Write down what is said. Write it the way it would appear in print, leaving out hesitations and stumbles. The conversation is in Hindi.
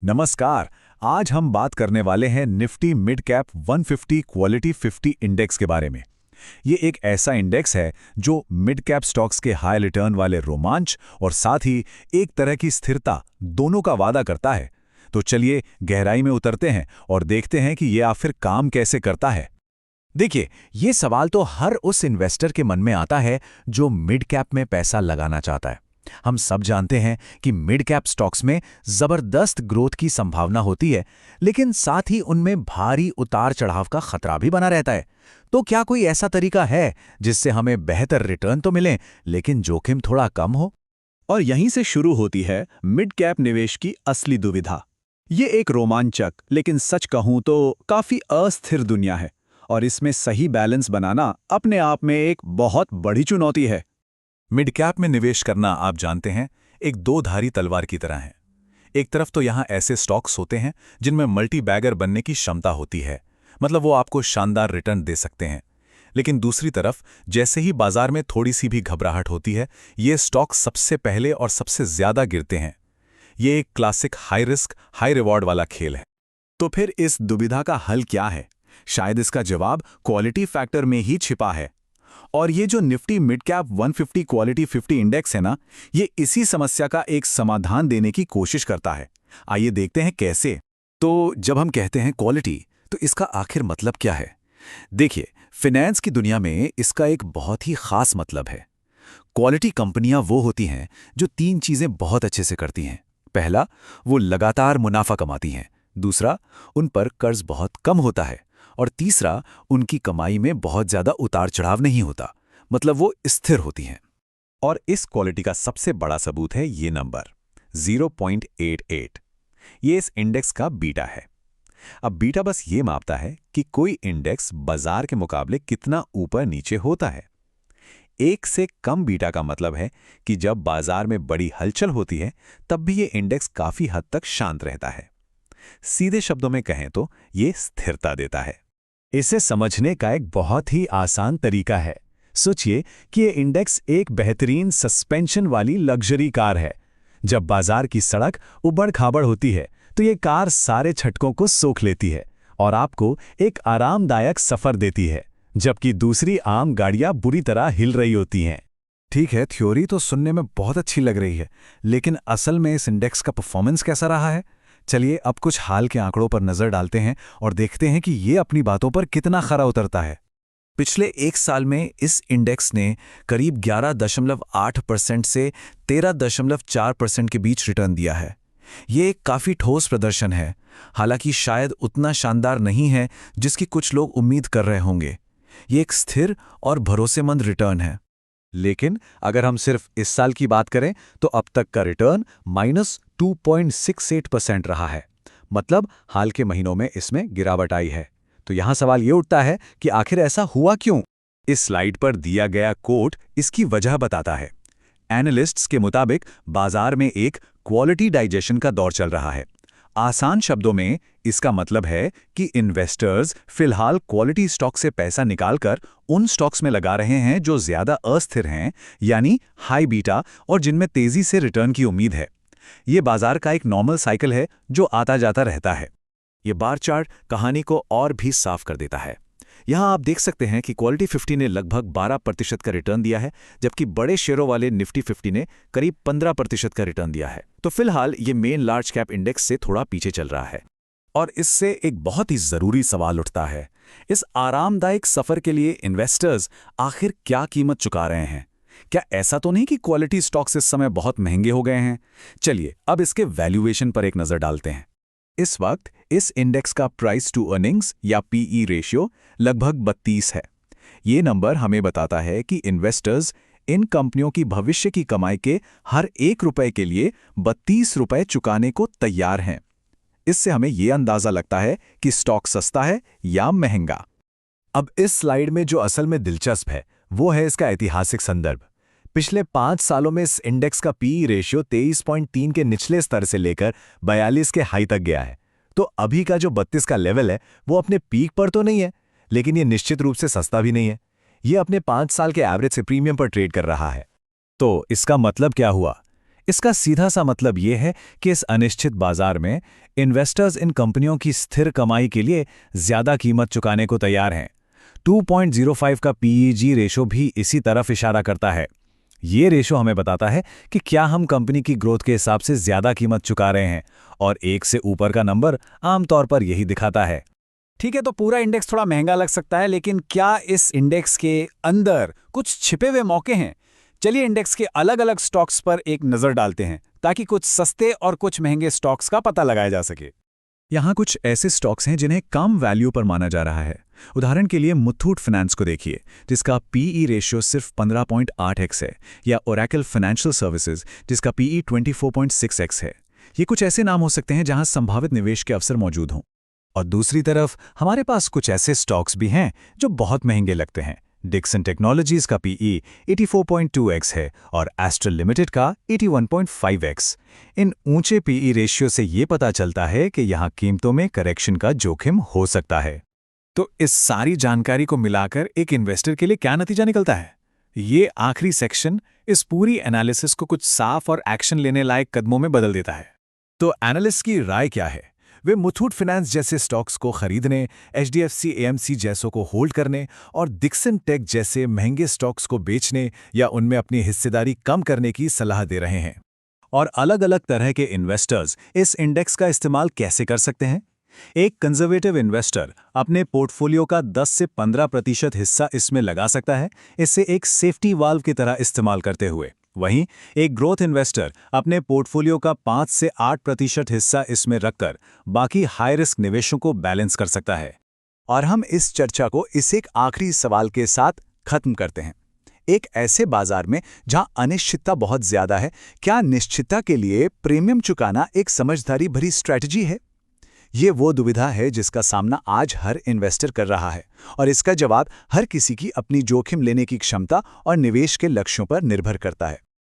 नमस्कार। आज हम बात करने वाले हैं Nifty mid cap 150 quality 50 index के बारे में। ये एक ऐसा इंडेक्स है जो मिड कैप स्टॉक्स के हाई रिटर्न वाले रोमांच और साथ ही एक तरह की स्थिरता दोनों का वादा करता है। तो चलिए गहराई में उतरते हैं और देखते हैं कि ये आखिर काम कैसे करता है। देखिए, ये सवाल तो हर उस इन्वेस्टर के मन में आता है जो मिड कैप में पैसा लगाना चाहता है। हम सब जानते हैं कि मिड कैप स्टॉक्स में जबरदस्त ग्रोथ की संभावना होती है, लेकिन साथ ही उनमें भारी उतार चढ़ाव का खतरा भी बना रहता है। तो क्या कोई ऐसा तरीका है जिससे हमें बेहतर रिटर्न तो मिले लेकिन जोखिम थोड़ा कम हो? और यहीं से शुरू होती है मिड कैप निवेश की असली दुविधा। ये एक रोमांचक लेकिन सच कहूं तो काफी अस्थिर दुनिया है, और इसमें सही बैलेंस बनाना अपने आप में एक बहुत बड़ी चुनौती है। मिड कैप में निवेश करना, आप जानते हैं, एक दो-धारी तलवार की तरह है। एक तरफ तो यहाँ ऐसे स्टॉक्स होते हैं जिनमें मल्टी बैगर बनने की क्षमता होती है, मतलब वो आपको शानदार रिटर्न दे सकते हैं। लेकिन दूसरी तरफ जैसे ही बाजार में थोड़ी सी भी घबराहट होती है, ये स्टॉक सबसे पहले और सबसे ज्यादा गिरते हैं। ये एक classic high risk high reward वाला खेल है। तो फिर इस दुविधा का हल क्या है? शायद इसका जवाब क्वालिटी फैक्टर में ही छिपा है। और ये जो Nifty mid cap 150 quality 50 index है ना, ये इसी समस्या का एक समाधान देने की कोशिश करता है। आइए देखते हैं कैसे। तो जब हम कहते हैं क्वालिटी, तो इसका आखिर मतलब क्या है? देखिए, फाइनेंस की दुनिया में इसका एक बहुत ही खास मतलब है। क्वालिटी कंपनियां वो होती हैं जो तीन चीजें बहुत अच्छे से करती हैं। पहला, वो लगातार मुनाफा कमाती हैं। दूसरा, उन पर कर्ज बहुत कम होता है। और तीसरा, उनकी कमाई में बहुत ज्यादा उतार चढ़ाव नहीं होता, मतलब वो स्थिर होती हैं। और इस क्वालिटी का सबसे बड़ा सबूत है ये नंबर 0.88। ये इस इंडेक्स का बीटा है। अब बीटा बस ये मापता है कि कोई इंडेक्स बाजार के मुकाबले कितना ऊपर नीचे होता है। 1 से कम बीटा का मतलब है कि जब बाजार में बड़ी हलचल होती है तब भी ये इंडेक्स काफी हद तक शांत रहता है। सीधे शब्दों में कहें तो ये स्थिरता देता है। इसे समझने का एक बहुत ही आसान तरीका है। सोचिए कि ये इंडेक्स एक बेहतरीन सस्पेंशन वाली लग्जरी कार है। जब बाजार की सड़क उबड़-खाबड़ होती है तो ये कार सारे झटकों को सोख लेती है और आपको एक आरामदायक सफर देती है, जबकि दूसरी आम गाड़ियां बुरी तरह हिल रही होती हैं। ठीक है, थ्योरी तो सुनने में बहुत अच्छी लग रही है, लेकिन असल में इस इंडेक्स का परफॉर्मेंस कैसा रहा है? चलिए अब कुछ हाल के आंकड़ों पर नजर डालते हैं और देखते हैं कि ये अपनी बातों पर कितना खरा उतरता है। पिछले 1 साल में इस इंडेक्स ने करीब 11.8% से 13.4% के बीच रिटर्न दिया है। ये एक काफी ठोस प्रदर्शन है, हालांकि शायद उतना शानदार नहीं है जिसकी कुछ लोग उम्मीद कर रहे होंगे। ये एक स्थिर और भरोसेमंद रिटर्न है। लेकिन अगर हम सिर्फ इस साल की बात करें तो अब तक का रिटर्न -2.68% रहा है, मतलब हाल के महीनों में इसमें गिरावट आई है। तो यहां सवाल ये उठता है कि आखिर ऐसा हुआ क्यों? इस स्लाइड पर दिया गया कोट इसकी वजह बताता है। एनालिस्ट्स के मुताबिक बाजार में एक क्वालिटी डाइजेशन का दौर चल रहा है। आसान शब्दों में इसका मतलब है कि इन्वेस्टर्स फिलहाल क्वालिटी स्टॉक से पैसा निकालकर उन स्टॉक्स में लगा रहे हैं जो ज्यादा अस्थिर हैं, यानी हाई बीटा और जिनमें तेजी से रिटर्न की उम्मीद है। ये बाजार का एक नॉर्मल साइकिल है जो आता जाता रहता है। ये बार चार्ट कहानी को और भी साफ कर देता है। यहाँ आप देख सकते हैं कि क्वालिटी 50 ने लगभग 12% का रिटर्न दिया है, जबकि बड़े शेयरों वाले निफ्टी 50 ने करीब 15% का रिटर्न दिया है। तो फिलहाल ये मेन लार्ज कैप इंडेक्स से थोड़ा पीछे चल रहा है। और इससे एक बहुत ही जरूरी सवाल उठता है, इस आरामदायक सफर के लिए इन्वेस्टर्स आखिर क्या कीमत चुका रहे हैं? क्या ऐसा तो नहीं कि क्वालिटी स्टॉक्स इस समय बहुत महंगे हो गए हैं? चलिए अब इसके वैल्यूएशन पर एक नजर डालते हैं। इस वक्त इस इंडेक्स का प्राइस टू अर्निंग्स या पीई रेशियो लगभग 32 है। ये नंबर हमें बताता है कि इन्वेस्टर्स इन कंपनियों की भविष्य की कमाई के हर 1 रुपए के लिए 32 रुपए चुकाने को तैयार हैं। इससे हमें यह अंदाजा लगता है कि स्टॉक सस्ता है या महंगा। अब इस स्लाइड में जो असल में दिलचस्प है वो है इसका ऐतिहासिक संदर्भ। पिछले 5 सालों में इस इंडेक्स का पीई रेशियो 23.3 के निचले स्तर से लेकर 42 के हाई तक गया है। तो अभी का जो 32 का लेवल है वो अपने पीक पर तो नहीं है, लेकिन ये निश्चित रूप से सस्ता भी नहीं है। ये अपने 5 साल के एवरेज से प्रीमियम पर ट्रेड कर रहा है। तो इसका मतलब क्या हुआ? इसका सीधा सा मतलब ये है कि इस अनिश्चित बाजार में इन्वेस्टर्स इन कंपनियों की स्थिर कमाई के लिए ज्यादा कीमत चुकाने को तैयार हैं। 2.05 का PEG रेशो भी इसी तरफ इशारा करता है। ये रेशो हमें बताता है कि क्या हम कंपनी की ग्रोथ के हिसाब से ज्यादा कीमत चुका रहे हैं, और 1 से ऊपर का नंबर आमतौर पर यही दिखाता है। ठीक है, तो पूरा इंडेक्स थोड़ा महंगा लग सकता है, लेकिन क्या इस इंडेक्स के अंदर कुछ छिपे हुए मौके हैं? चलिए इंडेक्स के अलग अलग स्टॉक्स पर एक नजर डालते हैं ताकि कुछ सस्ते और कुछ महंगे स्टॉक्स का पता लगाया जा सके। यहाँ कुछ ऐसे स्टॉक्स हैं जिन्हें कम वैल्यू पर माना जा रहा है। उदाहरण के लिए मुथूट फाइनेंस को देखिए, जिसका PE रेशियो सिर्फ 15.8x है, या ओरेकल फाइनेंशियल सर्विसेज जिसका PE 24.6x है। ये कुछ ऐसे नाम हो सकते हैं जहां संभावित निवेश के अवसर मौजूद हों। और दूसरी तरफ हमारे पास कुछ ऐसे स्टॉक्स भी हैं जो बहुत महंगे लगते हैं। डिक्सन टेक्नोलॉजीज का PE 84.2x है और एस्ट्रल लिमिटेड का 81.5x। इन ऊंचे PE रेशियो से ये पता चलता है कि यहाँ कीमतों में करेक्शन का जोखिम हो सकता है। तो इस सारी जानकारी को मिलाकर एक इन्वेस्टर के लिए क्या नतीजा निकलता है? ये आखिरी सेक्शन इस पूरी एनालिसिस को कुछ साफ और एक्शन लेने लायक कदमों में बदल देता है। तो एनालिस्ट की राय क्या है? वे मुथूट फाइनेंस जैसे स्टॉक्स को खरीदने, HDFC AMC जैसों को होल्ड करने और डिक्सन टेक जैसे महंगे स्टॉक्स को बेचने या उनमें अपनी हिस्सेदारी कम करने की सलाह दे रहे हैं। और अलग-अलग तरह के इन्वेस्टर्स इस इंडेक्स का इस्तेमाल कैसे कर सकते हैं? एक कंजर्वेटिव इन्वेस्टर अपने पोर्टफोलियो का 10 से 15% हिस्सा इसमें लगा सकता है, इससे एक सेफ्टी वाल्व की तरह इस्तेमाल करते हुए। वहीं एक ग्रोथ इन्वेस्टर अपने पोर्टफोलियो का 5 से 8% हिस्सा इसमें रखकर बाकी हाई रिस्क निवेशों को बैलेंस कर सकता है। और हम इस चर्चा को इस एक आखिरी सवाल के साथ खत्म करते हैं। एक ऐसे बाजार में जहां अनिश्चितता बहुत ज्यादा है, क्या निश्चितता के लिए प्रीमियम चुकाना एक समझदारी भरी स्ट्रैटेजी है? ये वो दुविधा है जिसका सामना आज हर इन्वेस्टर कर रहा है, और इसका जवाब हर किसी की अपनी जोखिम लेने की क्षमता और निवेश के लक्ष्यों पर निर्भर करता है।